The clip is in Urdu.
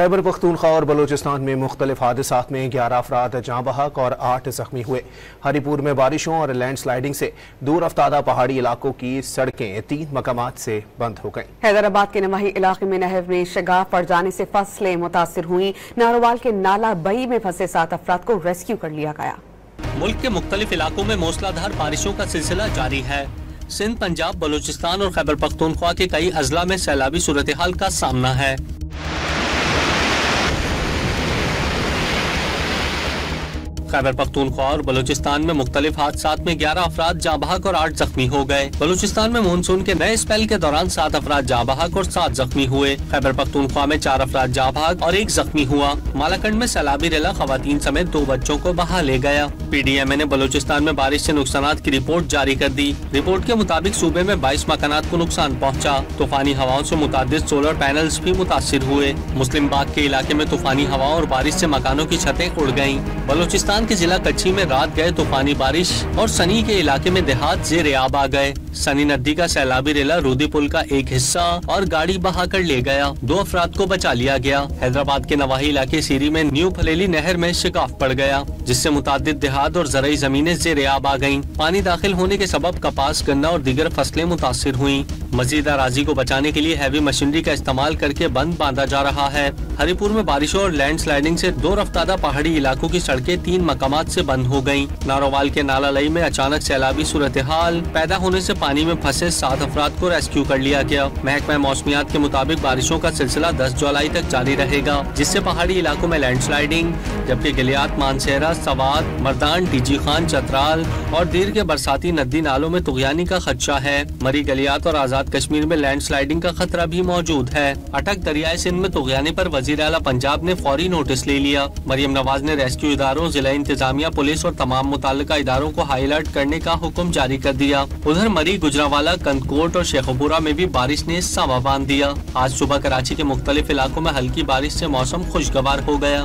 خیبر پختونخوا اور بلوچستان میں مختلف حادثات میں 11 افراد جاں بحق اور 8 زخمی ہوئے۔ ہری پور میں بارشوں اور لینڈ سلائیڈنگ سے دور افتادہ پہاڑی علاقوں کی سڑکیں 3 مقامات سے بند ہو گئیں۔ حیدرآباد کے نواحی علاقے میں نہر میں شگاف پڑ جانے سے فصلیں متاثر ہوئیں۔ ناروال کے نالہ بئی میں پھنسے 7 افراد کو ریسکیو کر لیا گیا۔ ملک کے مختلف علاقوں میں موسلا دھار بارشوں کا سلسلہ جاری ہے۔ سندھ، پنجاب، بلوچستان اور خیبر پختونخوا کے کئی اضلاع میں سیلابی صورتحال کا سامنا ہے۔ خیبر پختونخوا اور بلوچستان میں مختلف حادثات میں 11 افراد جاں بحق اور 8 زخمی ہو گئے۔ بلوچستان میں مونسون کے نئے اسپیل کے دوران 7 افراد جاں بحق اور 7 زخمی ہوئے۔ خیبر پختونخوا میں 4 افراد جاں بحق اور 1 زخمی ہوا۔ مالاکنڈ میں سیلابی ریلا خواتین سمیت 2 بچوں کو بہا لے گیا۔ پی ڈی ایم اے نے بلوچستان میں بارش سے نقصانات کی رپورٹ جاری کر دی۔ رپورٹ کے مطابق صوبے میں 22 مکانات کو نقصان پہنچا۔ طوفانی ہواؤں سے متعدد سولر پینلز بھی متاثر ہوئے۔ مسلم باغ کے علاقے میں طوفانی ہواؤں اور بارش سے مکانوں کی چھتیں اڑ گئیں۔ بلوچستان کے ضلع کچھی میں رات گئے طوفانی بارش اور سنی کے علاقے میں دیہات زیر آب آ گئے۔ سنی ندی کا سیلابی ریلا رودی پل کا ایک حصہ اور گاڑی بہا کر لے گیا۔ 2 افراد کو بچا لیا گیا۔ حیدرآباد کے نواحی علاقے سیری میں نیو پھلیلی نہر میں شگاف پڑ گیا، جس سے متعدد دیہات اور زرعی زمینیں زیر آب آ گئیں۔ پانی داخل ہونے کے سبب کپاس، گنا اور دیگر فصلیں متاثر ہوئیں۔ مزید اراضی کو بچانے کے لیے ہیوی مشینری کا استعمال کر کے بند باندھا جا رہا ہے۔ ہری پور میں بارشوں اور لینڈ سلائیڈنگ سے دور افتادہ پہاڑی علاقوں کی سڑکیں 3 مقامات سے بند ہو گئیں۔ ناروال کے نالہ لئی میں اچانک سیلابی صورتحال پیدا ہونے سے پانی میں پھنسے 7 افراد کو ریسکیو کر لیا گیا۔ محکمہ موسمیات کے مطابق بارشوں کا سلسلہ 10 جولائی تک جاری رہے گا، جس سے پہاڑی علاقوں میں لینڈ سلائیڈنگ، جبکہ گلیات، مانسہرہ، سوات، مردان، ٹی جی خان، چترال اور دیر کے برساتی ندی نالوں میں طغیانی کا خدشہ ہے۔ مری گلیات اور آزاد کشمیر میں لینڈ سلائیڈنگ کا خطرہ بھی موجود ہے۔ اٹک دریائے سندھ میں طغیانی پر وزیر اعلیٰ پنجاب نے فوری نوٹس لے لیا۔ مریم نواز نے ریسکیو اداروں، ضلع انتظامیہ، پولیس اور تمام متعلقہ اداروں کو ہائی الرٹ کرنے کا حکم جاری کر دیا۔ ادھر مری، گجرانوالہ، کندکوٹ اور شیخوپورہ میں بھی بارش نے ساماں باندھ دیا۔ آج صبح کراچی کے مختلف علاقوں میں ہلکی بارش سے موسم خوشگوار ہو گیا۔